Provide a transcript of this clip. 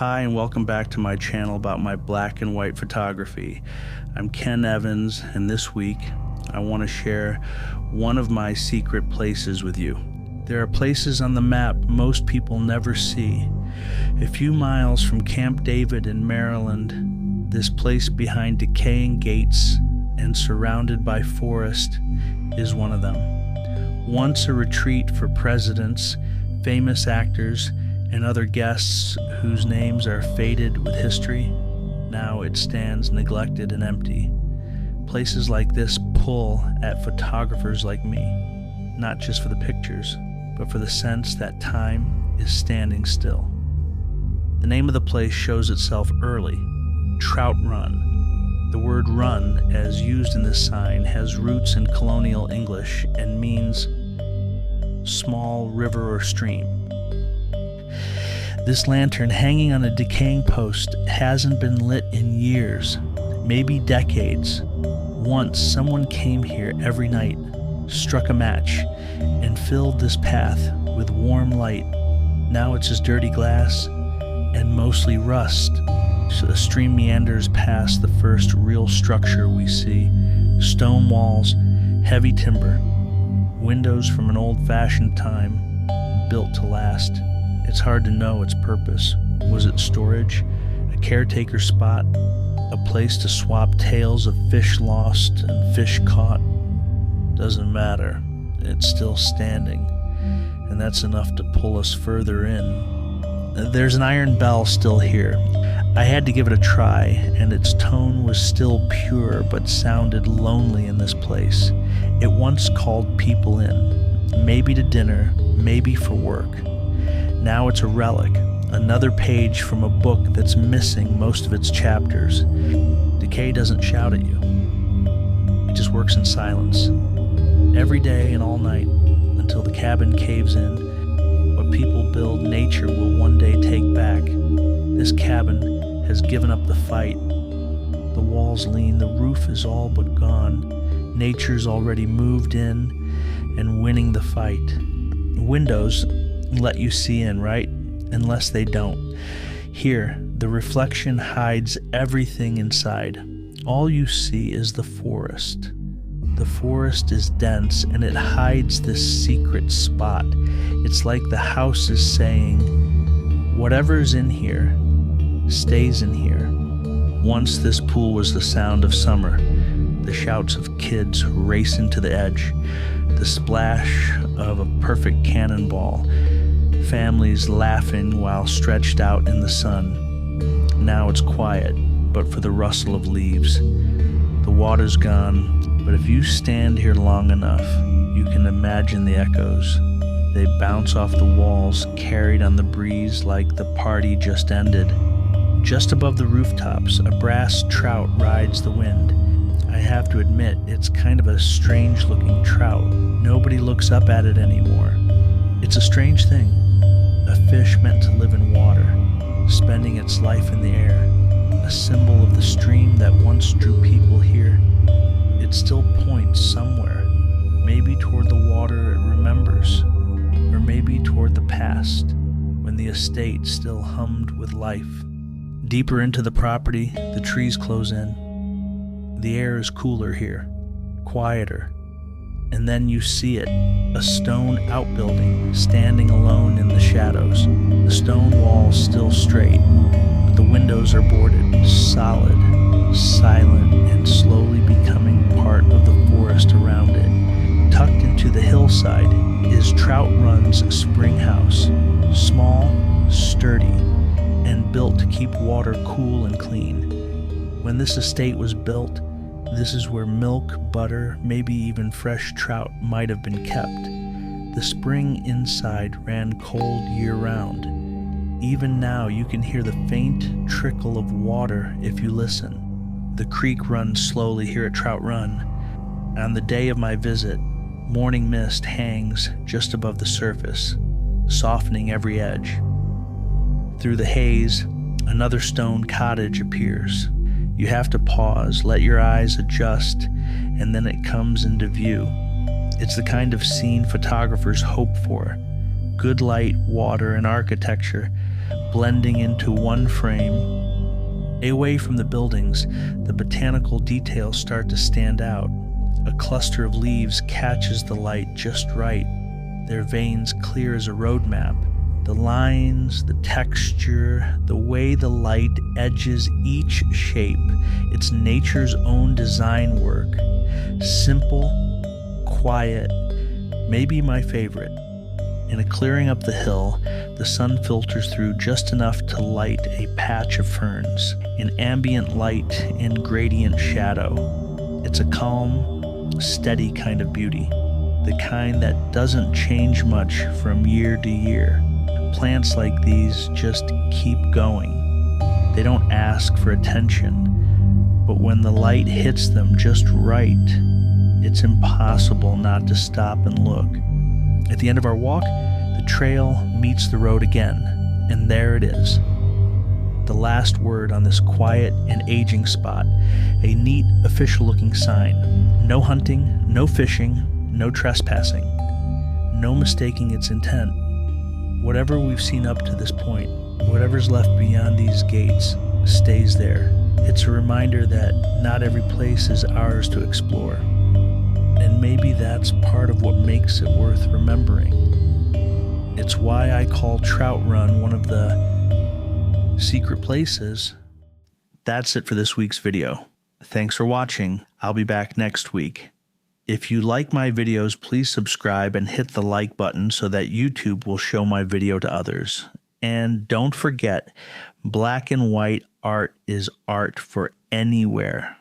Hi and welcome back to my channel about my black and white photography. I'm Ken Evans, and this week I want to share one of my secret places with you. There are places on the map most people never see. A few miles from Camp David in Maryland, this place behind decaying gates and surrounded by forest is one of them. Once a retreat for presidents, famous actors, and other guests whose names are faded with history, now it stands neglected and empty. Places like this pull at photographers like me, not just for the pictures, but for the sense that time is standing still. The name of the place shows itself early, Trout Run. The word run, as used in this sign, has roots in colonial English and means small river or stream. This lantern hanging on a decaying post hasn't been lit in years, maybe decades. Once someone came here every night, struck a match, and filled this path with warm light. Now it's just dirty glass and mostly rust. So the stream meanders past the first real structure we see. Stone walls, heavy timber, windows from an old-fashioned time, built to last. It's hard to know its purpose. Was it storage, a caretaker spot, a place to swap tales of fish lost and fish caught? Doesn't matter. It's still standing, and that's enough to pull us further in. There's an iron bell still here. I had to give it a try, and its tone was still pure but sounded lonely in this place. It once called people in, maybe to dinner, maybe for work. Now it's a relic, another page from a book that's missing most of its chapters. Decay doesn't shout at you. It just works in silence. Every day and all night, until the cabin caves in. What people build, nature will one day take back. This cabin has given up the fight. The walls lean, the roof is all but gone. Nature's already moved in and winning the fight. Windows let you see in, right? Unless they don't. Here, the reflection hides everything inside. All you see is the forest. The forest is dense and it hides this secret spot. It's like the house is saying, whatever's in here stays in here. Once this pool was the sound of summer, the shouts of kids racing to the edge, the splash of a perfect cannonball, families laughing while stretched out in the sun. Now it's quiet, but for the rustle of leaves. The water's gone, but if you stand here long enough, you can imagine the echoes. They bounce off the walls, carried on the breeze like the party just ended. Just above the rooftops, a brass trout rides the wind. I have to admit, it's kind of a strange-looking trout. Nobody looks up at it anymore. It's a strange thing. A fish meant to live in water, spending its life in the air. A symbol of the stream that once drew people here. It still points somewhere, maybe toward the water it remembers, or maybe toward the past, when the estate still hummed with life. Deeper into the property, the trees close in. The air is cooler here, quieter. And then you see it, a stone outbuilding standing alone in the shadows. The stone walls still straight, but the windows are boarded, solid, silent, and slowly becoming part of the forest around it. Tucked into the hillside is Trout Run's spring house, small, sturdy, and built to keep water cool and clean. When this estate was built, this is where milk, butter, maybe even fresh trout might have been kept. The spring inside ran cold year-round. Even now you can hear the faint trickle of water if you listen. The creek runs slowly here at Trout Run. On the day of my visit, morning mist hangs just above the surface, softening every edge. Through the haze, another stone cottage appears. You have to pause, let your eyes adjust, and then it comes into view. It's the kind of scene photographers hope for. good light, water, and architecture blending into one frame. Away from the buildings, the botanical details start to stand out. A cluster of leaves catches the light just right, their veins clear as a road map. The lines, the texture, the way the light edges each shape, it's nature's own design work. Simple, quiet, maybe my favorite. In a clearing up the hill, the sun filters through just enough to light a patch of ferns, in ambient light and gradient shadow. It's a calm, steady kind of beauty, the kind that doesn't change much from year to year. Plants like these just keep going. They don't ask for attention, but when the light hits them just right, it's impossible not to stop and look. At the end of our walk, the trail meets the road again, and there it is. The last word on this quiet and aging spot, a neat official-looking sign. No hunting, no fishing, no trespassing. No mistaking its intent. Whatever we've seen up to this point, whatever's left beyond these gates, stays there. It's a reminder that not every place is ours to explore. And maybe that's part of what makes it worth remembering. It's why I call Trout Run one of the secret places. That's it for this week's video. Thanks for watching. I'll be back next week. If you like my videos, please subscribe and hit the like button so that YouTube will show my video to others. And don't forget, black and white art is art for anywhere.